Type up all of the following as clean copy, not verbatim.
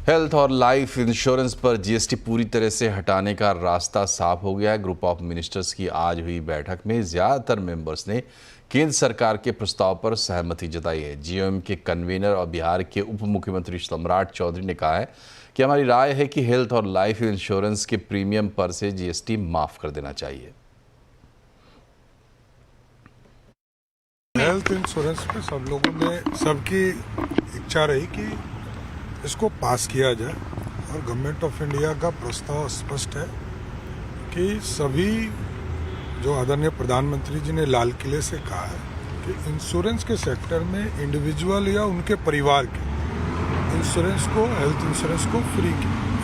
Health और life insurance पर GST पूरी तरह से हटाने का रास्ता साफ हो गया है। ग्रुप ऑफ मिनिस्टर्स की आज हुई बैठक में ज्यादातर मेंबर्स ने केंद्र सरकार के प्रस्ताव पर सहमति जताई है। जीओएम के कन्वीनर और बिहार के उप मुख्यमंत्री सम्राट चौधरी ने कहा है कि हमारी राय है कि हेल्थ और लाइफ इंश्योरेंस के प्रीमियम पर से जीएसटी माफ कर देना चाहिए। हेल्थ इंश्योरेंस पे सब लोगों ने सबकी इच्छा रही कि इसको पास किया जाए और गवर्नमेंट ऑफ इंडिया का प्रस्ताव स्पष्ट है कि सभी जो आदरणीय प्रधानमंत्री जी ने लाल किले से कहा है कि इंश्योरेंस के सेक्टर में इंडिविजुअल या उनके परिवार के इंश्योरेंस को, हेल्थ इंश्योरेंस को फ्री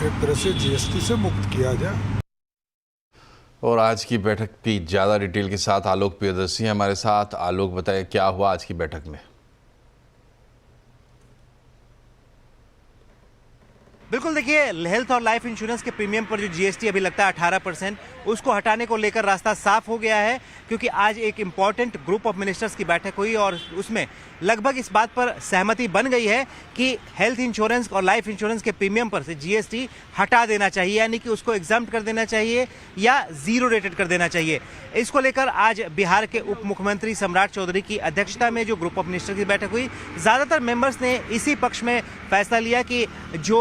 एक तरह से जीएसटी से मुक्त किया जाए। और आज की बैठक की ज़्यादा डिटेल के साथ आलोक प्रियदर्शी हमारे साथ। आलोक, बताए क्या हुआ आज की बैठक में? बिल्कुल, देखिए, हेल्थ और लाइफ इंश्योरेंस के प्रीमियम पर जो जीएसटी अभी लगता है 18%, उसको हटाने को लेकर रास्ता साफ हो गया है, क्योंकि आज एक इम्पॉर्टेंट ग्रुप ऑफ मिनिस्टर्स की बैठक हुई और उसमें लगभग इस बात पर सहमति बन गई है कि हेल्थ इंश्योरेंस और लाइफ इंश्योरेंस के प्रीमियम पर से जीएसटी हटा देना चाहिए, यानी कि उसको एग्जम्प्ट कर देना चाहिए या जीरो रेटेड कर देना चाहिए। इसको लेकर आज बिहार के उप मुख्यमंत्री सम्राट चौधरी की अध्यक्षता में जो ग्रुप ऑफ मिनिस्टर की बैठक हुई, ज़्यादातर मेंबर्स ने इसी पक्ष में फैसला लिया कि जो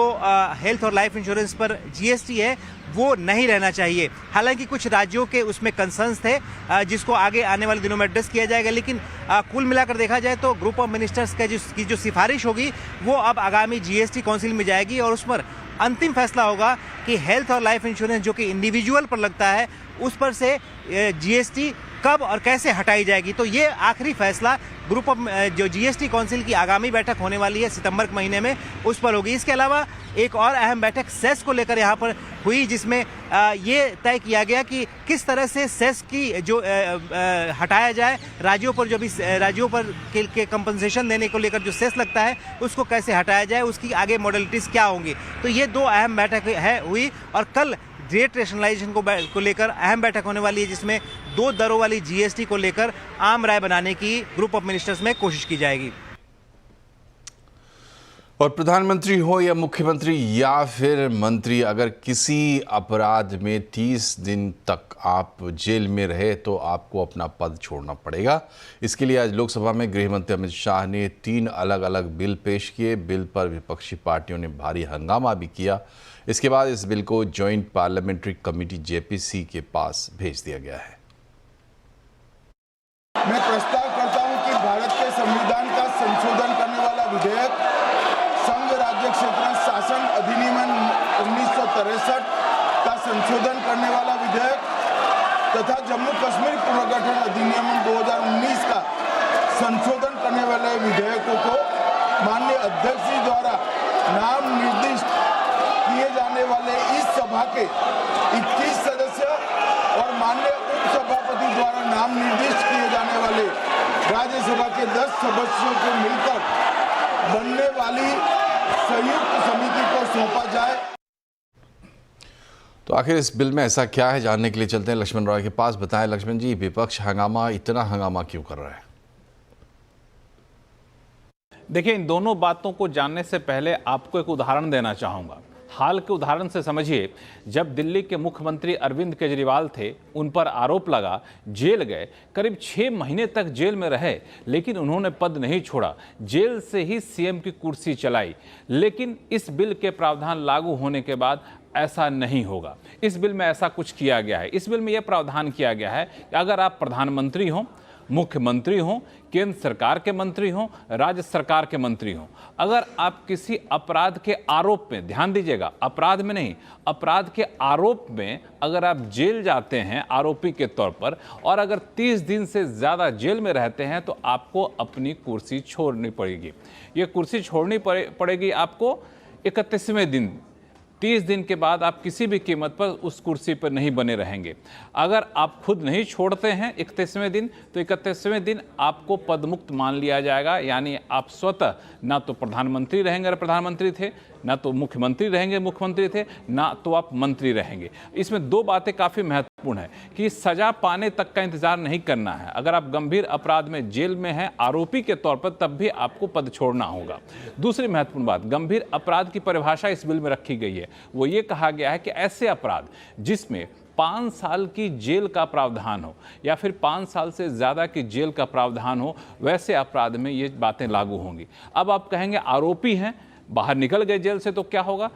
हेल्थ और लाइफ इंश्योरेंस पर जीएसटी है वो नहीं रहना चाहिए। हालांकि कुछ राज्यों के उसमें कंसर्न्स थे जिसको आगे आने वाले दिनों में एड्रेस किया जाएगा, लेकिन कुल मिलाकर देखा जाए तो ग्रुप ऑफ मिनिस्टर्स की जो सिफारिश होगी वो अब आगामी जीएसटी काउंसिल में जाएगी और उस पर अंतिम फैसला होगा कि हेल्थ और लाइफ इंश्योरेंस जो कि इंडिविजुअल पर लगता है उस पर से जीएसटी कब और कैसे हटाई जाएगी। तो ये आखिरी फैसला ग्रुप ऑफ जो जीएसटी काउंसिल की आगामी बैठक होने वाली है सितंबर के महीने में, उस पर होगी। इसके अलावा एक और अहम बैठक सेस को लेकर यहाँ पर हुई, जिसमें ये तय किया गया कि किस तरह से सेस की जो हटाया जाए, राज्यों पर जो भी राज्यों पर के कंपनसेशन देने को लेकर जो सेस लगता है उसको कैसे हटाया जाए, उसकी आगे मॉडलिटीज़ क्या होंगी। तो ये दो अहम बैठक हुई और कल रेट रेशनलाइजेशन को लेकर अहम बैठक होने वाली है, जिसमें 2 दरों वाली जीएसटी को लेकर आम राय बनाने की ग्रुप ऑफ मिनिस्टर्स में कोशिश की जाएगी। और प्रधानमंत्री हो या मुख्यमंत्री या फिर मंत्री, अगर किसी अपराध में 30 दिन तक आप जेल में रहे तो आपको अपना पद छोड़ना पड़ेगा। इसके लिए आज लोकसभा में गृह मंत्री अमित शाह ने 3 अलग अलग बिल पेश किए। बिल पर विपक्षी पार्टियों ने भारी हंगामा भी किया। इसके बाद इस बिल को जॉइंट पार्लियामेंट्री कमेटी जेपीसी के पास भेज दिया गया है। मैं प्रस्ताव करता हूं कि भारत के संविधान का संशोधन करने वाला विधेयक, संघ राज्य क्षेत्र शासन अधिनियम 1963 का संशोधन करने वाला विधेयक तथा जम्मू कश्मीर पुनर्गठन अधिनियम 2019 का संशोधन करने वाले विधेयकों को माननीय अध्यक्ष जी द्वारा नाम निर्दिष्ट किए जाने वाले इस सभा के 21 सदस्य और माननीय उपसभापति द्वारा नाम निर्दिष्ट किए जाने वाले राज्यसभा के 10 सदस्यों को मिलकर बनने वाली संयुक्त समिति को सौंपा जाए। तो आखिर इस बिल में ऐसा क्या है, जानने के लिए चलते हैं लक्ष्मण रॉय के पास। बताएं लक्ष्मण जी, विपक्ष इतना हंगामा क्यों कर रहा है? देखिए, इन दोनों बातों को जानने से पहले आपको एक उदाहरण देना चाहूँगा। हाल के उदाहरण से समझिए, जब दिल्ली के मुख्यमंत्री अरविंद केजरीवाल थे, उन पर आरोप लगा, जेल गए, करीब 6 महीने तक जेल में रहे, लेकिन उन्होंने पद नहीं छोड़ा, जेल से ही सीएम की कुर्सी चलाई। लेकिन इस बिल के प्रावधान लागू होने के बाद ऐसा नहीं होगा। इस बिल में ऐसा कुछ किया गया है। इस बिल में यह प्रावधान किया गया है कि अगर आप प्रधानमंत्री हों, मुख्यमंत्री हों, केंद्र सरकार के मंत्री हों, राज्य सरकार के मंत्री हों, अगर आप किसी अपराध के आरोप में, ध्यान दीजिएगा, अपराध में नहीं, अपराध के आरोप में अगर आप जेल जाते हैं आरोपी के तौर पर और अगर 30 दिन से ज़्यादा जेल में रहते हैं तो आपको अपनी कुर्सी छोड़नी पड़ेगी। ये कुर्सी छोड़नी पड़ेगी आपको 31वें दिन। 30 दिन के बाद आप किसी भी कीमत पर उस कुर्सी पर नहीं बने रहेंगे। अगर आप खुद नहीं छोड़ते हैं 31वें दिन, तो 31वें दिन आपको पदमुक्त मान लिया जाएगा, यानी आप स्वतः ना तो प्रधानमंत्री रहेंगे अगर प्रधानमंत्री थे, ना तो मुख्यमंत्री रहेंगे मुख्यमंत्री थे, ना तो आप मंत्री रहेंगे। इसमें 2 बातें काफ़ी महत्वपूर्ण महत्वपूर्ण है कि सजा पाने तक का इंतजार नहीं करना है। अगर आप गंभीर अपराध में जेल में हैं आरोपी के तौर पर, तब भी आपको पद छोड़ना होगा। दूसरी महत्वपूर्ण बात, गंभीर अपराध की परिभाषा इस बिल में रखी गई है। वो ये कहा गया है कि ऐसे अपराध जिसमें 5 साल की जेल का प्रावधान हो या फिर 5 साल से ज़्यादा की जेल का प्रावधान हो, वैसे अपराध में ये बातें लागू होंगी। अब आप कहेंगे आरोपी हैं, बाहर निकल गए जेल से तो क्या होगा?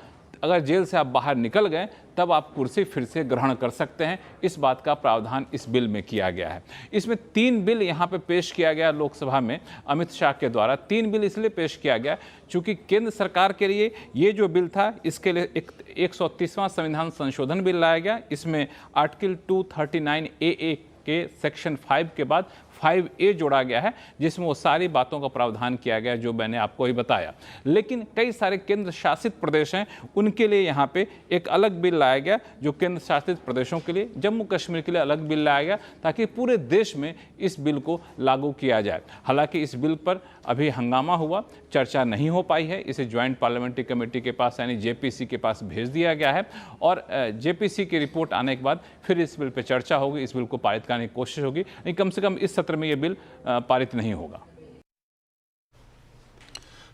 अगर जेल से आप बाहर निकल गए तब आप कुर्सी फिर से ग्रहण कर सकते हैं। इस बात का प्रावधान इस बिल में किया गया है। इसमें 3 बिल यहाँ पे पेश किया गया लोकसभा में अमित शाह के द्वारा। 3 बिल इसलिए पेश किया गया चूँकि केंद्र सरकार के लिए ये जो बिल था, इसके लिए एक 130वां संविधान संशोधन बिल लाया गया। इसमें आर्टिकल 239 AA के सेक्शन 5 के बाद 5A जोड़ा गया है, जिसमें वो सारी बातों का प्रावधान किया गया जो मैंने आपको ही बताया। लेकिन कई सारे केंद्र शासित प्रदेश हैं, उनके लिए यहाँ पे एक अलग बिल लाया गया, जो केंद्र शासित प्रदेशों के लिए, जम्मू कश्मीर के लिए अलग बिल लाया गया, ताकि पूरे देश में इस बिल को लागू किया जाए। हालांकि इस बिल पर अभी हंगामा हुआ, चर्चा नहीं हो पाई है। इसे ज्वाइंट पार्लियामेंट्री कमेटी के पास यानी JPC के पास भेज दिया गया है और JPC की रिपोर्ट आने के बाद फिर इस बिल पर चर्चा होगी, इस बिल को पारित करने की कोशिश होगी। नहीं, कम से कम इस सत्र में यह बिल पारित नहीं होगा।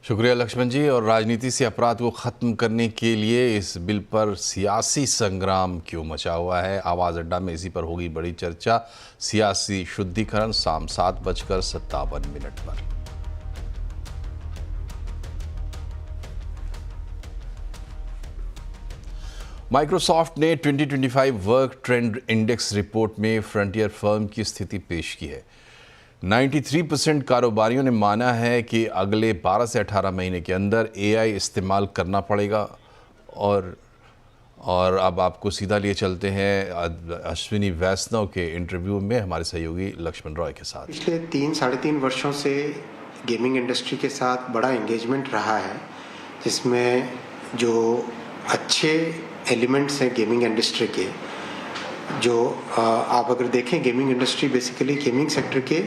शुक्रिया लक्ष्मण जी। और राजनीति से अपराध को ख़त्म करने के लिए इस बिल पर सियासी संग्राम क्यों मचा हुआ है? आवाज़ अड्डा में इसी पर होगी बड़ी चर्चा। सियासी शुद्धिकरण शाम 7:57 पर। माइक्रोसॉफ्ट ने 2025 वर्क ट्रेंड इंडेक्स रिपोर्ट में फ्रंटियर फर्म की स्थिति पेश की है। 93% कारोबारियों ने माना है कि अगले 12 से 18 महीने के अंदर AI इस्तेमाल करना पड़ेगा। और अब आपको सीधा लिए चलते हैं अश्विनी वैष्णव के इंटरव्यू में हमारे सहयोगी लक्ष्मण रॉय के साथ। पिछले 3-3.5 वर्षों से गेमिंग इंडस्ट्री के साथ बड़ा एंगेजमेंट रहा है, जिसमें जो अच्छे एलिमेंट्स हैं गेमिंग इंडस्ट्री के, जो आप अगर देखें gaming industry basically gaming sector के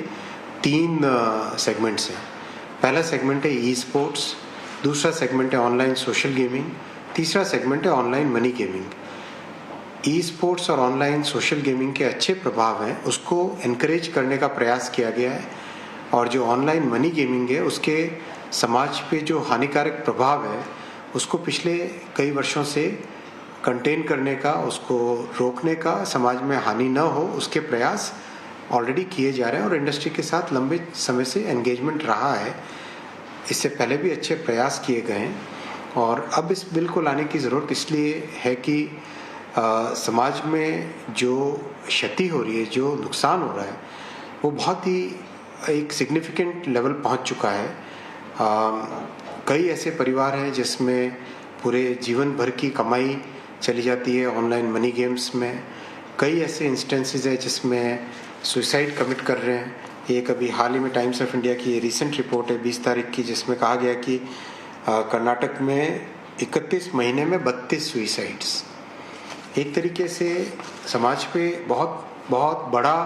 3 सेगमेंट्स हैं। पहला सेगमेंट है ई स्पोर्ट्स, दूसरा सेगमेंट है ऑनलाइन सोशल गेमिंग, तीसरा सेगमेंट है online money gaming. E sports और ऑनलाइन सोशल गेमिंग के अच्छे प्रभाव हैं, उसको इनकरेज करने का प्रयास किया गया है। और जो ऑनलाइन मनी गेमिंग है उसके समाज पे जो हानिकारक प्रभाव है उसको पिछले कई वर्षों से कंटेन करने का, उसको रोकने का, समाज में हानि न हो उसके प्रयास ऑलरेडी किए जा रहे हैं और इंडस्ट्री के साथ लंबे समय से एंगेजमेंट रहा है। इससे पहले भी अच्छे प्रयास किए गए हैं और अब इस बिल को लाने की ज़रूरत इसलिए है कि समाज में जो क्षति हो रही है, जो नुकसान हो रहा है, वो बहुत ही एक सिग्निफिकेंट लेवल पहुंच चुका है। कई ऐसे परिवार हैं जिसमें पूरे जीवन भर की कमाई चली जाती है ऑनलाइन मनी गेम्स में। कई ऐसे इंस्टेंसेस है जिसमें सुसाइड कमिट कर रहे हैं। एक अभी हाल ही में टाइम्स ऑफ इंडिया की रिसेंट रिपोर्ट है 20 तारीख की, जिसमें कहा गया कि कर्नाटक में 31 महीने में 32 सुसाइड्स। एक तरीके से समाज पे बहुत बड़ा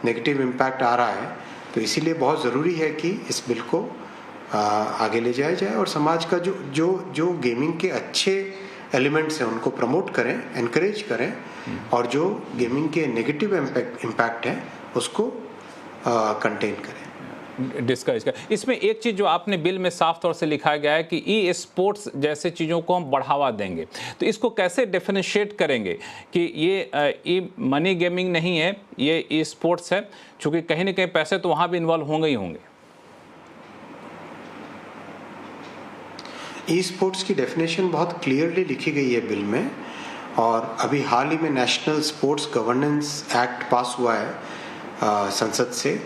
नेगेटिव इम्पैक्ट आ रहा है। तो इसीलिए बहुत ज़रूरी है कि इस बिल को आगे ले जाया जाए और समाज का जो गेमिंग के अच्छे एलिमेंट्स हैं उनको प्रमोट करें, एनकरेज करें और जो गेमिंग के नेगेटिव इम्पैक्ट है उसको कंटेन करें, डिस्करेज करें। इसमें एक चीज़ जो आपने बिल में साफ तौर से लिखा गया है कि ई स्पोर्ट्स जैसे चीज़ों को हम बढ़ावा देंगे, तो इसको कैसे डिफरेंशिएट करेंगे कि ये ई मनी गेमिंग नहीं है, ये ई स्पोर्ट्स है, क्योंकि कहीं ना कहीं पैसे तो वहाँ भी इन्वॉल्व होंगे ही होंगे। ई स्पोर्ट्स की डेफिनेशन बहुत क्लियरली लिखी गई है बिल में और अभी हाल ही में नेशनल स्पोर्ट्स गवर्नेंस एक्ट पास हुआ है संसद से,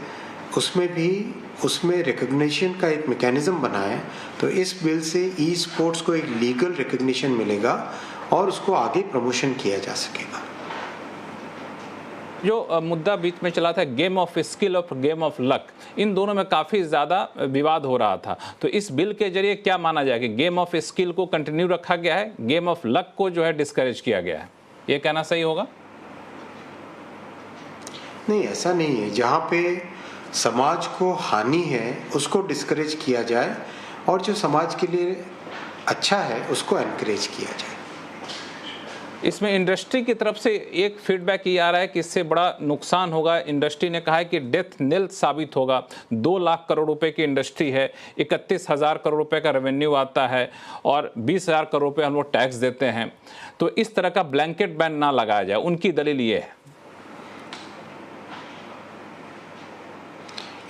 उसमें रिकग्निशन का एक मैकेनिज्म बना है। तो इस बिल से ई स्पोर्ट्स को एक लीगल रिकग्निशन मिलेगा और उसको आगे प्रमोशन किया जा सकेगा। जो मुद्दा बीच में चला था गेम ऑफ स्किल और गेम ऑफ लक, इन दोनों में काफ़ी ज़्यादा विवाद हो रहा था। तो इस बिल के जरिए क्या माना जाए कि गेम ऑफ स्किल को कंटिन्यू रखा गया है, गेम ऑफ लक को जो है डिस्करेज किया गया है, ये कहना सही होगा? नहीं, ऐसा नहीं है। जहाँ पे समाज को हानि है उसको डिस्करेज किया जाए और जो समाज के लिए अच्छा है उसको एनकरेज किया जाए। इसमें इंडस्ट्री की तरफ से एक फीडबैक ये आ रहा है कि इससे बड़ा नुकसान होगा। इंडस्ट्री ने कहा है कि डेथ नेल साबित होगा। 2 लाख करोड़ रुपए की इंडस्ट्री है, 31,000 करोड़ रुपए का रेवेन्यू आता है और 20,000 करोड़ रुपए हम लोग टैक्स देते हैं। तो इस तरह का ब्लैंकेट बैन ना लगाया जाए, उनकी दलील ये है।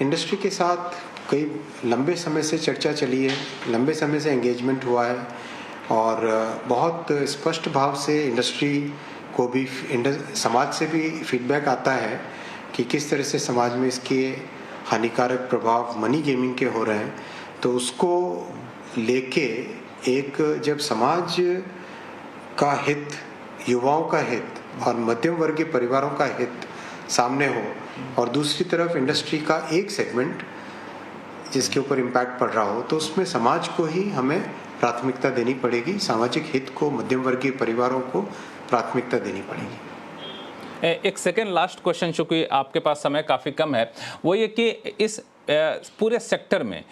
इंडस्ट्री के साथ कई लंबे समय से चर्चा चली है, लंबे समय से एंगेजमेंट हुआ है और बहुत स्पष्ट भाव से इंडस्ट्री को भी समाज से भी फीडबैक आता है कि किस तरह से समाज में इसके हानिकारक प्रभाव मनी गेमिंग के हो रहे हैं। तो उसको लेके एक जब समाज का हित, युवाओं का हित और मध्यम वर्गीय परिवारों का हित सामने हो और दूसरी तरफ इंडस्ट्री का एक सेगमेंट जिसके ऊपर इम्पैक्ट पड़ रहा हो, तो उसमें समाज को ही हमें प्राथमिकता देनी पड़ेगी। सामाजिक हित को, मध्यम वर्गीय परिवारों को प्राथमिकता देनी पड़ेगी। एक सेकेंड लास्ट क्वेश्चन, चूंकि आपके पास समय काफ़ी कम है, वो ये कि इस पूरे सेक्टर में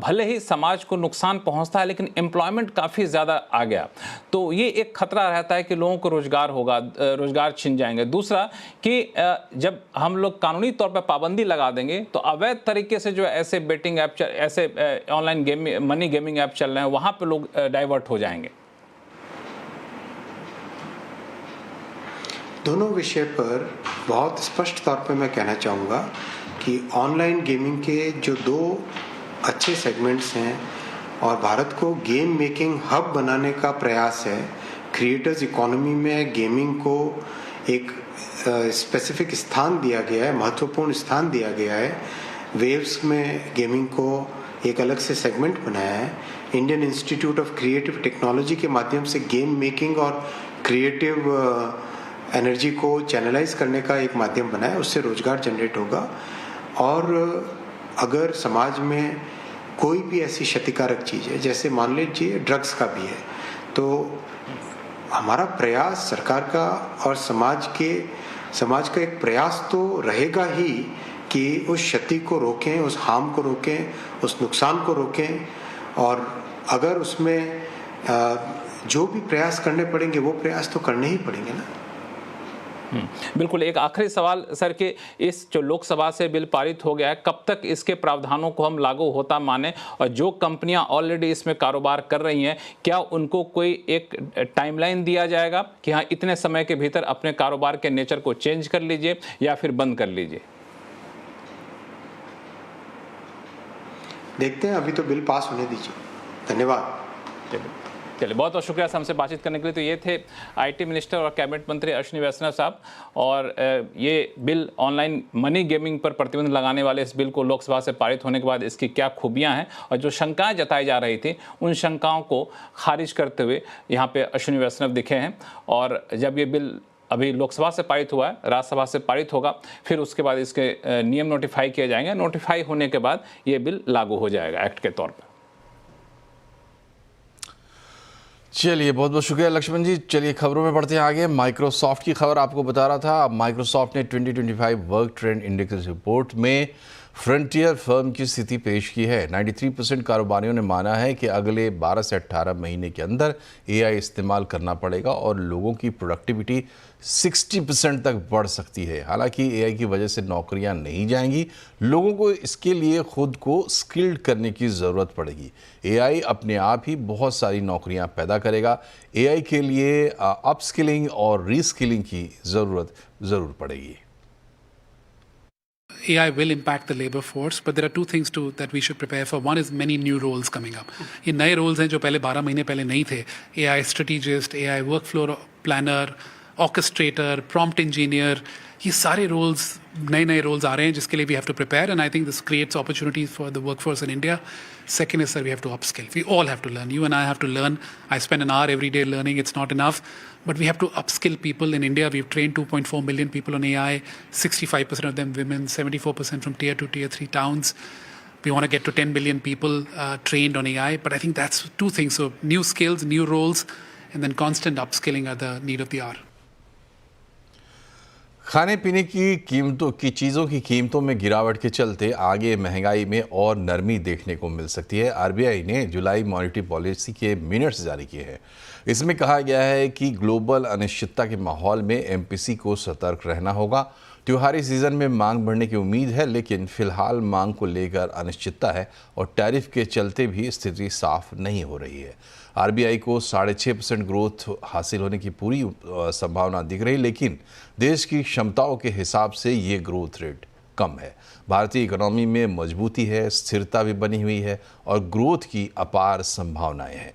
भले ही समाज को नुकसान पहुंचता है लेकिन एम्प्लॉयमेंट काफ़ी ज़्यादा आ गया, तो ये एक खतरा रहता है कि लोगों को रोजगार होगा, रोजगार छिन जाएंगे। दूसरा कि जब हम लोग कानूनी तौर पर पाबंदी लगा देंगे तो अवैध तरीके से जो ऐसे बेटिंग ऐप, ऐसे online gaming, money gaming app चल रहे हैं, वहाँ पर लोग डाइवर्ट हो जाएंगे। दोनों विषय पर बहुत स्पष्ट तौर पे मैं कहना चाहूँगा कि ऑनलाइन गेमिंग के जो 2 अच्छे सेगमेंट्स हैं और भारत को गेम मेकिंग हब बनाने का प्रयास है। क्रिएटर्स इकोनॉमी में गेमिंग को एक स्पेसिफिक स्थान दिया गया है, महत्वपूर्ण स्थान दिया गया है। वेव्स में गेमिंग को एक अलग से सेगमेंट बनाया है। Indian institute of creative technology के माध्यम से गेम मेकिंग और क्रिएटिव एनर्जी को चैनलाइज करने का एक माध्यम बना है। उससे रोजगार जनरेट होगा और अगर समाज में कोई भी ऐसी क्षतिकारक चीज़ है, जैसे मान लीजिए ड्रग्स का भी है, तो हमारा प्रयास सरकार का और समाज का एक प्रयास तो रहेगा ही कि उस क्षति को रोकें, उस हार्म को रोकें, उस नुकसान को रोकें। और अगर उसमें जो भी प्रयास करने पड़ेंगे वो प्रयास तो करने ही पड़ेंगे ना। बिल्कुल। एक आखिरी सवाल सर कि इस जो लोकसभा से बिल पारित हो गया है, कब तक इसके प्रावधानों को हम लागू होता माने, और जो कंपनियां ऑलरेडी इसमें कारोबार कर रही हैं क्या उनको कोई एक टाइमलाइन दिया जाएगा कि हाँ इतने समय के भीतर अपने कारोबार के नेचर को चेंज कर लीजिए या फिर बंद कर लीजिए? देखते हैं, अभी तो बिल पास होने दीजिए। धन्यवाद। चलिए, बहुत बहुत शुक्रिया हमसे बातचीत करने के लिए। तो ये थे आईटी मिनिस्टर और कैबिनेट मंत्री अश्विनी वैष्णव साहब। और ये बिल ऑनलाइन मनी गेमिंग पर प्रतिबंध लगाने वाले इस बिल को लोकसभा से पारित होने के बाद इसकी क्या खूबियां हैं और जो शंकाएं जताई जा रही थी उन शंकाओं को खारिज करते हुए यहाँ पे अश्विनी वैष्णव दिखे हैं। और जब ये बिल अभी लोकसभा से पारित हुआ है, राज्यसभा से पारित होगा, फिर उसके बाद इसके नियम नोटिफाई किए जाएंगे। नोटिफाई होने के बाद ये बिल लागू हो जाएगा एक्ट के तौर पर। चलिए, बहुत बहुत शुक्रिया लक्ष्मण जी। चलिए खबरों में बढ़ते हैं आगे। माइक्रोसॉफ्ट की खबर आपको बता रहा था। माइक्रोसॉफ्ट ने 2025 वर्क ट्रेंड इंडेक्स रिपोर्ट में फ्रंटियर फर्म की स्थिति पेश की है। 93% कारोबारियों ने माना है कि अगले 12 से 18 महीने के अंदर एआई इस्तेमाल करना पड़ेगा और लोगों की प्रोडक्टिविटी 60% तक बढ़ सकती है। हालांकि एआई की वजह से नौकरियां नहीं जाएंगी, लोगों को इसके लिए खुद को स्किल्ड करने की ज़रूरत पड़ेगी। एआई अपने आप ही बहुत सारी नौकरियां पैदा करेगा। एआई के लिए अपस्किलिंग और रीस्किलिंग की ज़रूरत ज़रूर पड़ेगी। AI will impact the labor force, but there are two things that we should prepare for. One is many new roles coming up. ये नए roles हैं जो पहले 12 महीने पहले नहीं थे. AI strategist, AI workflow planner, orchestrator, prompt engineer, ये सारे roles, नए roles आ रहे हैं जिसके लिए we have to prepare, and I think this creates opportunities for the workforce in India. Second is that we have to upskill. We all have to learn. You and I have to learn. I spend an hour every day learning. It's not enough. But we have to upskill people. In India, we've trained 2.4 million people on AI, 65% of them women, 74% from tier 2, tier 3 towns. We want to get to 10 billion people trained on AI. But I think that's two things. So new skills, new roles, and then constant upskilling are the need of the hour. खाने पीने की चीज़ों की कीमतों में गिरावट के चलते आगे महंगाई में और नरमी देखने को मिल सकती है। आरबीआई ने जुलाई मॉनेटरी पॉलिसी के मिनट्स जारी किए हैं। इसमें कहा गया है कि ग्लोबल अनिश्चितता के माहौल में एमपीसी को सतर्क रहना होगा। त्योहारी सीजन में मांग बढ़ने की उम्मीद है, लेकिन फिलहाल मांग को लेकर अनिश्चितता है और टैरिफ के चलते भी स्थिति साफ नहीं हो रही है। आरबीआई को 6.5% ग्रोथ हासिल होने की पूरी संभावना दिख रही, लेकिन देश की क्षमताओं के हिसाब से ये ग्रोथ रेट कम है। भारतीय इकोनॉमी में मजबूती है, स्थिरता भी बनी हुई है और ग्रोथ की अपार संभावनाएं हैं।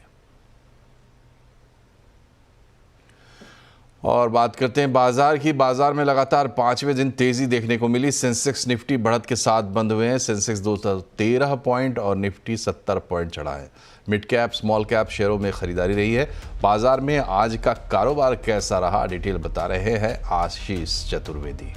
और बात करते हैं बाजार की। बाजार में लगातार 5वें दिन तेजी देखने को मिली। सेंसेक्स निफ्टी बढ़त के साथ बंद हुए हैं। सेंसेक्स 213 पॉइंट और निफ्टी 70 पॉइंट चढ़ा है। मिड कैप स्मॉल कैप शेयरों में खरीदारी रही है। बाजार में आज का कारोबार कैसा रहा, डिटेल बता रहे हैं आशीष चतुर्वेदी।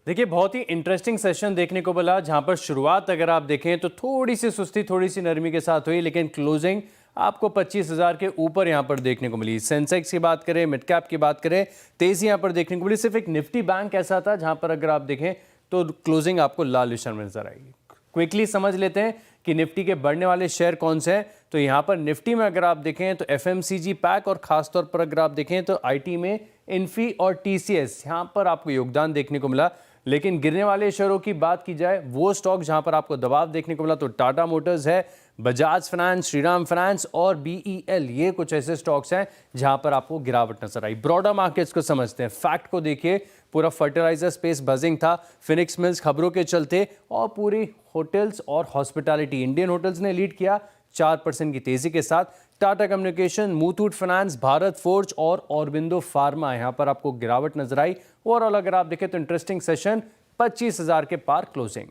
देखिए, बहुत ही इंटरेस्टिंग सेशन देखने को मिला, जहां पर शुरुआत अगर आप देखें तो थोड़ी सी सुस्ती, थोड़ी सी नरमी के साथ हुई, लेकिन क्लोजिंग आपको 25,000 के ऊपर यहां पर देखने को मिली। सेंसेक्स की बात करें, मिड कैप की बात करें, तेजी यहां पर देखने को मिली। सिर्फ एक निफ्टी बैंक ऐसा था जहां पर अगर आप देखें तो क्लोजिंग आपको लाल निशान में नजर आएगी। क्विकली समझ लेते हैं कि निफ्टी के बढ़ने वाले शेयर कौन से हैं। तो यहां पर निफ्टी में अगर आप देखें तो एफएमसीजी पैक, और खासतौर पर अगर आप देखें तो आईटी में इन्फी और टीसीएस, यहां पर आपको योगदान देखने को मिला। लेकिन गिरने वाले शेयरों की बात की जाए, वो स्टॉक जहां पर आपको दबाव देखने को मिला तो टाटा मोटर्स है, बजाज फाइनेंस, श्रीराम फाइनेंस और बीईएल, ये कुछ ऐसे स्टॉक्स हैं जहां पर आपको गिरावट नजर आई। ब्रॉडर मार्केट्स को समझते हैं। फैक्ट को देखिए, पूरा फर्टिलाइजर स्पेस बजिंग था, फिनिक्स मिल्स खबरों के चलते, और पूरी होटल्स और हॉस्पिटैलिटी, इंडियन होटल्स ने लीड किया 4% की तेजी के साथ। Tata communication, Muthoot finance, Bharat forge और ऑरबिंदो फार्मा, यहां पर आपको गिरावट नजर आई। ओवरऑल अगर आप देखें तो इंटरेस्टिंग सेशन, 25,000 के पार क्लोजिंग।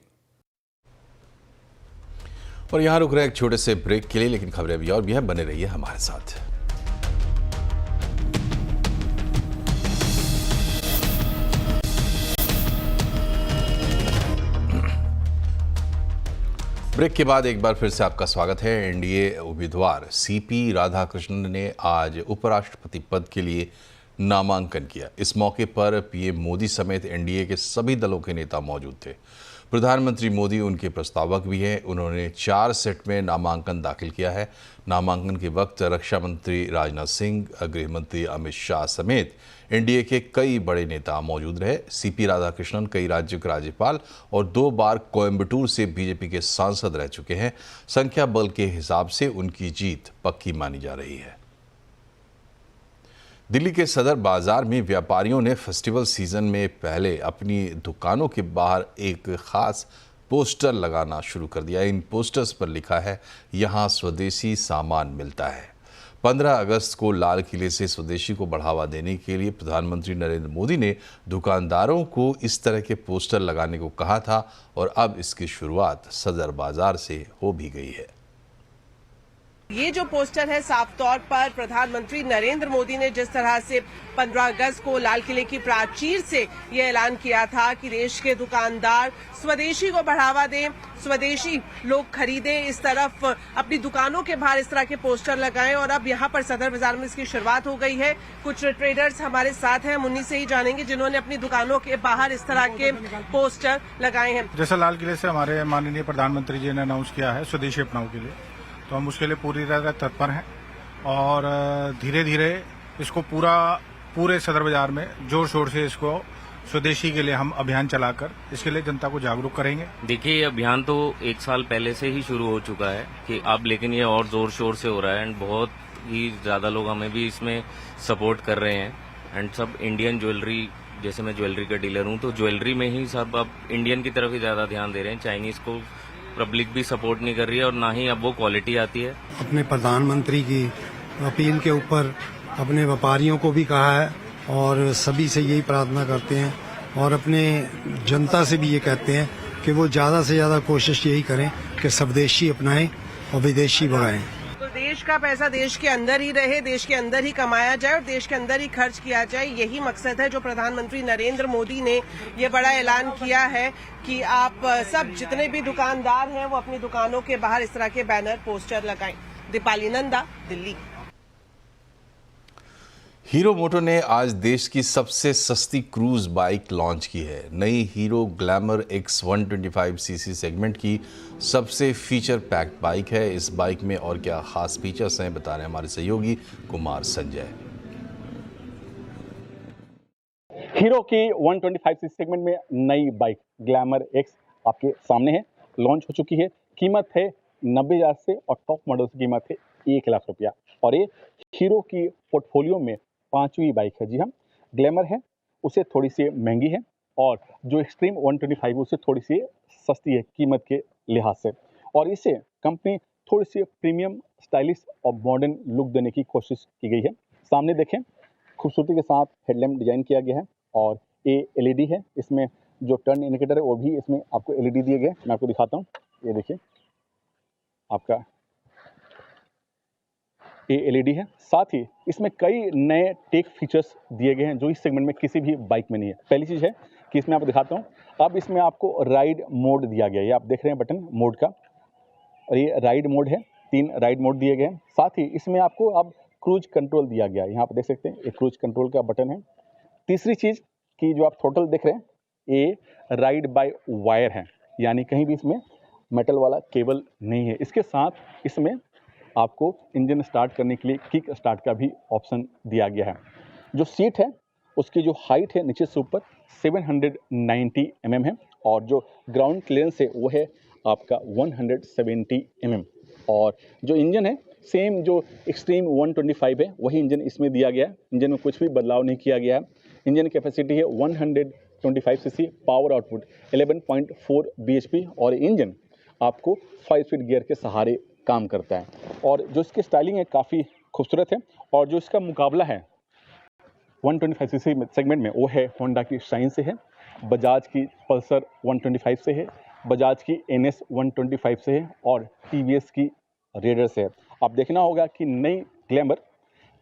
और यहाँ रुक रहे एक छोटे से ब्रेक के लिए, लेकिन खबरें अभी और भी हैं, बने रहिए हमारे साथ। ब्रेक के बाद एक बार फिर से आपका स्वागत है। एनडीए उम्मीदवार सीपी राधाकृष्णन ने आज उपराष्ट्रपति पद के लिए नामांकन किया। इस मौके पर पीएम मोदी समेत एनडीए के सभी दलों के नेता मौजूद थे। प्रधानमंत्री मोदी उनके प्रस्तावक भी हैं। उन्होंने 4 सेट में नामांकन दाखिल किया है। नामांकन के वक्त रक्षा मंत्री राजनाथ सिंह, गृह मंत्री अमित शाह समेत एनडीए के कई बड़े नेता मौजूद रहे। सीपी राधाकृष्णन कई राज्यों के राज्यपाल और 2 बार कोयम्बटूर से बीजेपी के सांसद रह चुके हैं। संख्या बल के हिसाब से उनकी जीत पक्की मानी जा रही है। दिल्ली के सदर बाजार में व्यापारियों ने फेस्टिवल सीजन में पहले अपनी दुकानों के बाहर एक खास पोस्टर लगाना शुरू कर दिया। इन पोस्टर्स पर लिखा है, यहाँ स्वदेशी सामान मिलता है। 15 अगस्त को लाल किले से स्वदेशी को बढ़ावा देने के लिए प्रधानमंत्री नरेंद्र मोदी ने दुकानदारों को इस तरह के पोस्टर लगाने को कहा था और अब इसकी शुरुआत सदर बाजार से हो भी गई है। ये जो पोस्टर है, साफ तौर पर प्रधानमंत्री नरेंद्र मोदी ने जिस तरह से 15 अगस्त को लाल किले की प्राचीर से ये ऐलान किया था कि देश के दुकानदार स्वदेशी को बढ़ावा दें, स्वदेशी लोग खरीदें, इस तरफ अपनी दुकानों के बाहर इस तरह के पोस्टर लगाएं। और अब यहाँ पर सदर बाजार में इसकी शुरुआत हो गई है। कुछ ट्रेडर्स हमारे साथ हैं, हम उन्हीं से ही जानेंगे जिन्होंने अपनी दुकानों के बाहर इस तरह के पोस्टर लगाए हैं। जैसा लाल किले से हमारे माननीय प्रधानमंत्री जी ने अनाउंस किया है स्वदेशी अपनाओ के लिए, तो हम उसके लिए पूरी तरह तत्पर हैं और धीरे धीरे इसको पूरे सदर बाजार में जोर शोर से इसको स्वदेशी के लिए हम अभियान चलाकर इसके लिए जनता को जागरूक करेंगे। देखिए, ये अभियान तो 1 साल पहले से ही शुरू हो चुका है कि अब, लेकिन ये और जोर शोर से हो रहा है एंड बहुत ही ज्यादा लोग हमें भी इसमें सपोर्ट कर रहे हैं। एंड सब इंडियन ज्वेलरी, जैसे मैं ज्वेलरी का डीलर हूँ, तो ज्वेलरी में ही सब अब इंडियन की तरफ ही ज्यादा ध्यान दे रहे हैं। चाइनीज को पब्लिक भी सपोर्ट नहीं कर रही है और ना ही अब वो क्वालिटी आती है। अपने प्रधानमंत्री की अपील के ऊपर अपने व्यापारियों को भी कहा है और सभी से यही प्रार्थना करते हैं और अपने जनता से भी ये कहते हैं कि वो ज्यादा से ज्यादा कोशिश यही करें कि स्वदेशी अपनाएं और विदेशी बढ़ाएं। तो देश का पैसा देश के अंदर ही रहे, देश के अंदर ही कमाया जाए और देश के अंदर ही खर्च किया जाए, यही मकसद है जो प्रधानमंत्री नरेंद्र मोदी ने ये बड़ा ऐलान किया है कि आप सब जितने भी दुकानदार हैं वो अपनी दुकानों के बाहर इस तरह के बैनर पोस्टर लगाएं। दीपाली नंदा, दिल्ली। हीरो मोटो ने आज देश की सबसे सस्ती क्रूज बाइक लॉन्च की है। नई hero glamour x 125 CC segment की सबसे फीचर पैक्ड बाइक है। इस बाइक में और क्या खास फीचर्स हैं, बता रहे हैं हमारे सहयोगी कुमार संजय। हीरो की 125 सीसी सेगमेंट में नई बाइक ग्लैमर एक्स आपके सामने है, लॉन्च हो चुकी है। कीमत है 90,000 से और टॉप मॉडल की कीमत है 1 लाख रुपया। और ये हीरो की पोर्टफोलियो में 5वीं बाइक है। जी हाँ, ग्लैमर है, उसे थोड़ी सी महंगी है और जो एक्सट्रीम 125 उसे थोड़ी सी सस्ती है कीमत के लिहाज से। और इसे कंपनी थोड़ी सी प्रीमियम, स्टाइलिश और मॉडर्न लुक देने की कोशिश की गई है। सामने देखें, खूबसूरती के साथ हेडलैम्प डिजाइन किया गया है और ये एलईडी है। इसमें जो टर्न इंडिकेटर है वो भी इसमें आपको एलईडी दिए गए। मैं आपको दिखाता हूँ, ये देखिए आपका ये एलईडी है। साथ ही इसमें कई नए टेक फीचर्स दिए गए हैं जो इस सेगमेंट में किसी भी बाइक में नहीं है। पहली चीज़ है कि इसमें आपको दिखाता हूँ, अब इसमें आपको राइड मोड दिया गया है। ये आप देख रहे हैं बटन मोड का, और ये राइड मोड है। 3 राइड मोड दिए गए हैं। साथ ही इसमें आपको अब क्रूज कंट्रोल दिया गया है। यहाँ पर देख सकते हैं ये क्रूज कंट्रोल का बटन है। तीसरी चीज़ कि जो आप थ्रोटल देख रहे हैं ये राइड बाय वायर है, यानी कहीं भी इसमें मेटल वाला केबल नहीं है। इसके साथ इसमें आपको इंजन स्टार्ट करने के लिए किक स्टार्ट का भी ऑप्शन दिया गया है। जो सीट है उसकी जो हाइट है नीचे से ऊपर 790 mm है और जो ग्राउंड क्लियरेंस है वो है आपका 170 mm। और जो इंजन है सेम जो एक्सट्रीम 125 है वही इंजन इसमें दिया गया है। इंजन में कुछ भी बदलाव नहीं किया गया है। इंजन कैपेसिटी है 125 सीसी, पावर आउटपुट 11.4 bhp और इंजन आपको 5 स्पीड गियर के सहारे काम करता है। और जो इसकी स्टाइलिंग है काफ़ी खूबसूरत है। और जो इसका मुकाबला है 125 सीसी सेगमेंट में वो है होंडा की शाइन से है, बजाज की पल्सर 125 से है, बजाज की NS 125 से है और TVS की रेडर से है। अब देखना होगा कि नई ग्लैमर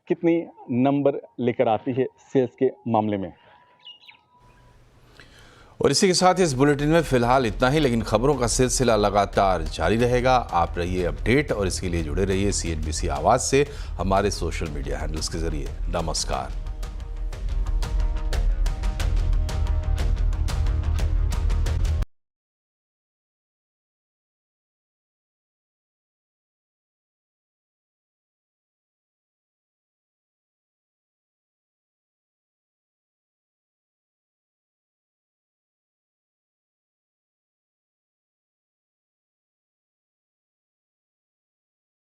कितनी नंबर लेकर आती है सेल्स के मामले में। और इसी के साथ इस बुलेटिन में फिलहाल इतना ही, लेकिन खबरों का सिलसिला लगातार जारी रहेगा। आप रहिए अपडेट और इसके लिए जुड़े रहिए CNBC आवाज़ से हमारे सोशल मीडिया हैंडल्स के जरिए। नमस्कार।